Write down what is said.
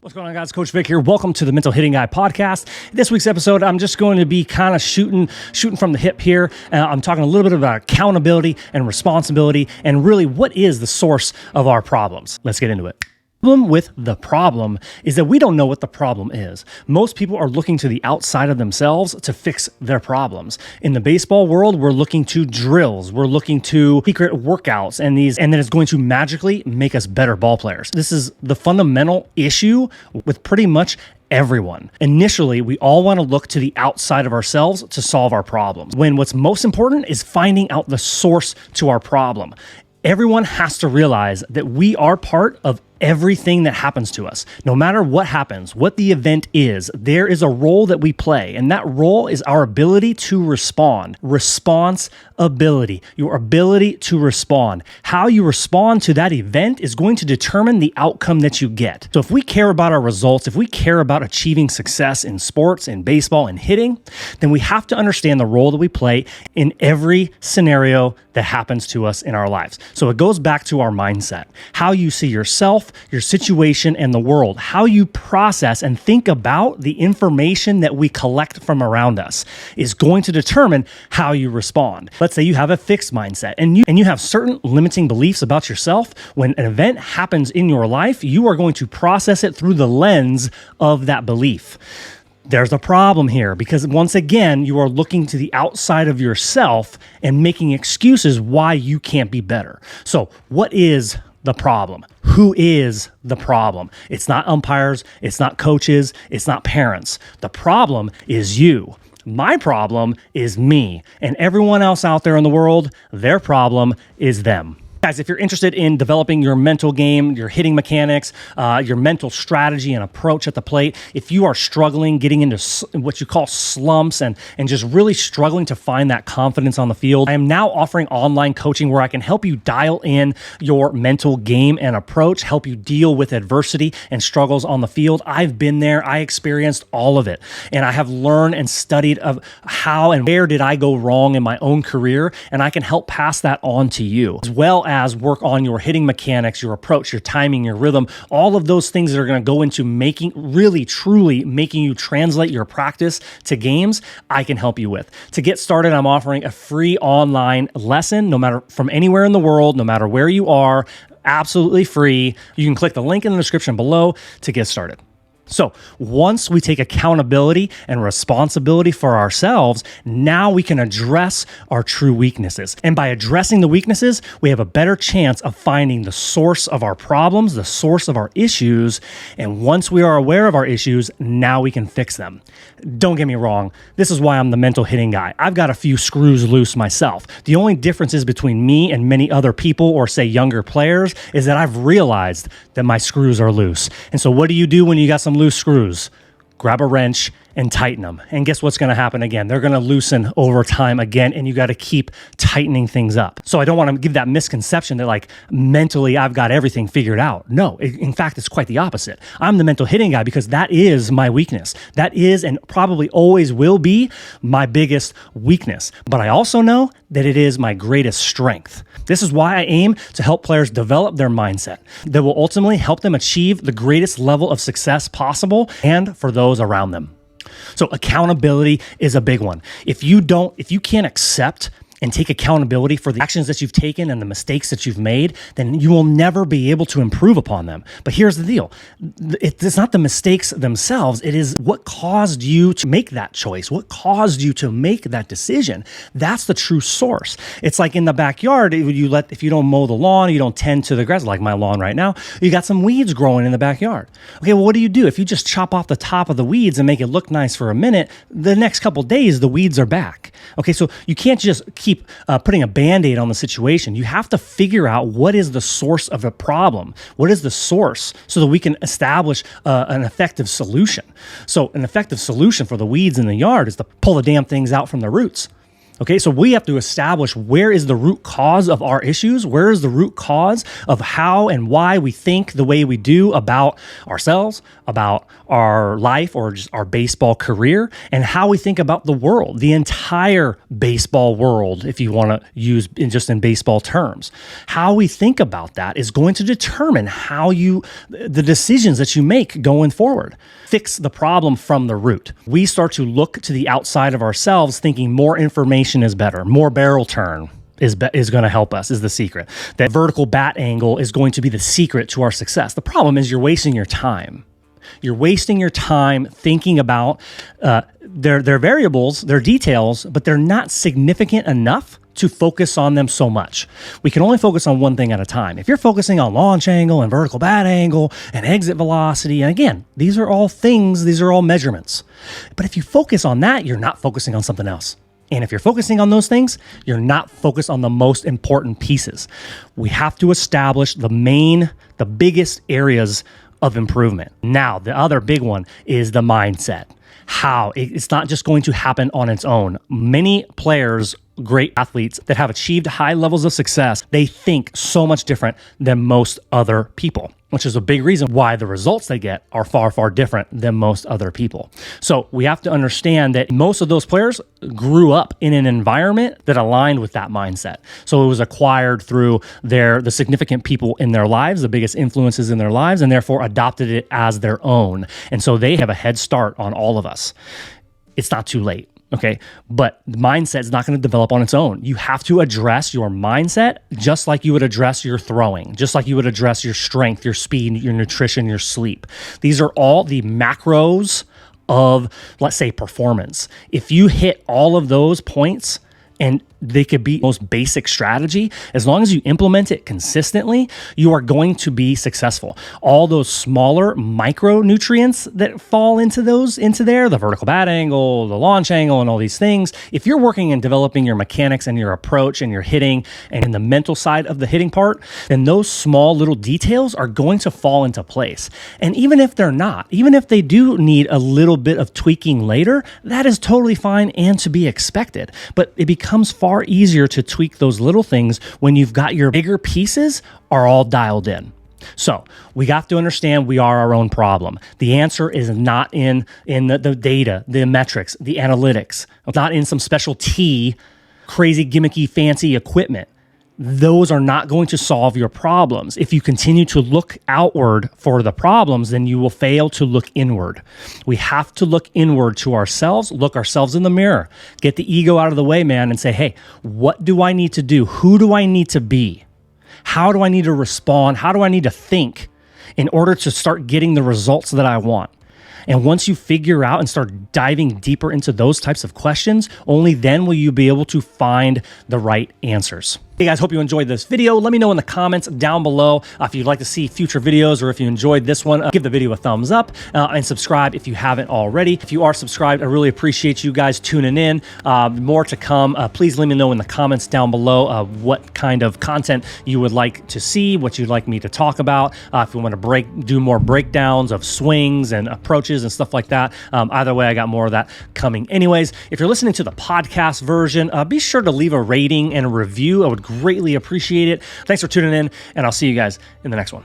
What's going on, guys? Coach Vic here. Welcome to the Mental Hitting Guy podcast. This week's episode, I'm just going to be kind of shooting from the hip here. I'm talking a little bit about accountability and responsibility and really what is the source of our problems. Let's get into it. The problem with the problem is that we don't know what the problem is. Most people are looking to the outside of themselves to fix their problems. In the baseball world, we're looking to drills. We're looking to secret workouts and then it's going to magically make us better ball players. This is the fundamental issue with pretty much everyone. Initially, we all want to look to the outside of ourselves to solve our problems, when what's most important is finding out the source to our problem. Everyone has to realize that we are part of everything that happens to us. No matter what happens, what the event is, there is a role that we play, and that role is our ability to respond. Responsibility, your ability to respond. How you respond to that event is going to determine the outcome that you get. So if we care about our results, if we care about achieving success in sports, in baseball, in hitting, then we have to understand the role that we play in every scenario that happens to us in our lives. So it goes back to our mindset, how you see yourself, your situation, and the world, how you process and think about the information that we collect from around us is going to determine how you respond. Let's say you have a fixed mindset and you have certain limiting beliefs about yourself. When an event happens in your life, you are going to process it through the lens of that belief. There's a problem here because once again, you are looking to the outside of yourself and making excuses why you can't be better. So what is the problem? Who is the problem? It's not umpires, it's not coaches, it's not parents. The problem is you. My problem is me, and everyone else out there in the world, their problem is them. Guys, if you're interested in developing your mental game, your hitting mechanics, your mental strategy and approach at the plate, if you are struggling, getting into what you call slumps and just really struggling to find that confidence on the field, I am now offering online coaching where I can help you dial in your mental game and approach, help you deal with adversity and struggles on the field. I've been there. I experienced all of it. And I have learned and studied of how and where did I go wrong in my own career, and I can help pass that on to you, as well as work on your hitting mechanics, your approach, your timing, your rhythm, all of those things that are going to go into truly making you translate your practice to games. I can help you with. To get started, I'm offering a free online lesson, no matter from anywhere in the world, no matter where you are, absolutely free. You can click the link in the description below to get started. So once we take accountability and responsibility for ourselves, now we can address our true weaknesses. And by addressing the weaknesses, we have a better chance of finding the source of our problems, the source of our issues. And once we are aware of our issues, now we can fix them. Don't get me wrong. This is why I'm the mental hitting guy. I've got a few screws loose myself. The only differences between me and many other people, or say younger players, is that I've realized that my screws are loose. And so what do you do when you got some loose screws? Grab a wrench and tighten them. And guess what's going to happen again? They're going to loosen over time again, and you got to keep tightening things up. So I don't want to give that misconception that like mentally I've got everything figured out. No, in fact, it's quite the opposite. I'm the mental hitting guy because that is my weakness. That is and probably always will be my biggest weakness. But I also know that it is my greatest strength. This is why I aim to help players develop their mindset that will ultimately help them achieve the greatest level of success possible and for those around them. So accountability is a big one. If you can't accept and take accountability for the actions that you've taken and the mistakes that you've made, then you will never be able to improve upon them. But here's the deal. It's not the mistakes themselves. It is what caused you to make that choice, what caused you to make that decision. That's the true source. It's like in the backyard, if you don't mow the lawn, you don't tend to the grass, like my lawn right now, you got some weeds growing in the backyard. Okay, well, what do? If you just chop off the top of the weeds and make it look nice for a minute, the next couple days, the weeds are back. Okay, so you can't just keep putting a Band-Aid on the situation. You have to figure out what is the source of a problem. What is the source so that we can establish an effective solution. So an effective solution for the weeds in the yard is to pull the damn things out from the roots. Okay, so we have to establish where is the root cause of our issues, where is the root cause of how and why we think the way we do about ourselves, about our life or just our baseball career, and how we think about the world, the entire baseball world, if you want to use just in baseball terms. How we think about that is going to determine the decisions that you make going forward. Fix the problem from the root. We start to look to the outside of ourselves thinking more information is better, more barrel turn is going to help us, is the secret. That vertical bat angle is going to be the secret to our success. The problem is you're wasting your time. You're wasting your time thinking about their variables, their details, but they're not significant enough to focus on them so much. We can only focus on one thing at a time. If you're focusing on launch angle and vertical bat angle and exit velocity, and again, these are all things, these are all measurements. But if you focus on that, you're not focusing on something else. And if you're focusing on those things, you're not focused on the most important pieces. We have to establish the biggest areas of improvement. Now, the other big one is the mindset. How? It's not just going to happen on its own. Many players, great athletes that have achieved high levels of success, they think so much different than most other people, which is a big reason why the results they get are far, far different than most other people. So we have to understand that most of those players grew up in an environment that aligned with that mindset. So it was acquired through the significant people in their lives, the biggest influences in their lives, and therefore adopted it as their own. And so they have a head start on all of us. It's not too late. Okay, but the mindset is not going to develop on its own. You have to address your mindset just like you would address your throwing, just like you would address your strength, your speed, your nutrition, your sleep. These are all the macros of, let's say, performance. If you hit all of those points, and they could be most basic strategy, as long as you implement it consistently, you are going to be successful. All those smaller micronutrients that fall into there, the vertical bat angle, the launch angle, and all these things, if you're working and developing your mechanics and your approach and your hitting and in the mental side of the hitting part, then those small little details are going to fall into place. And even if they're not, even if they do need a little bit of tweaking later, that is totally fine and to be expected. But it becomes far easier to tweak those little things when you've got your bigger pieces are all dialed in. So we have to understand we are our own problem. The answer is not in the data, the metrics, the analytics, not in some special crazy gimmicky fancy equipment. Those are not going to solve your problems. If you continue to look outward for the problems, then you will fail to look inward. We have to look inward to ourselves, look ourselves in the mirror, get the ego out of the way, man, and say, hey, what do I need to do? Who do I need to be? How do I need to respond? How do I need to think in order to start getting the results that I want? And once you figure out and start diving deeper into those types of questions, only then will you be able to find the right answers. Hey guys, hope you enjoyed this video. Let me know in the comments down below if you'd like to see future videos or if you enjoyed this one. Give the video a thumbs up and subscribe if you haven't already. If you are subscribed, I really appreciate you guys tuning in. More to come. Please let me know in the comments down below what kind of content you would like to see, what you'd like me to talk about. If you want to do more breakdowns of swings and approaches and stuff like that. Either way, I got more of that coming anyways. If you're listening to the podcast version, be sure to leave a rating and a review. I would greatly appreciate it. Thanks for tuning in, and I'll see you guys in the next one.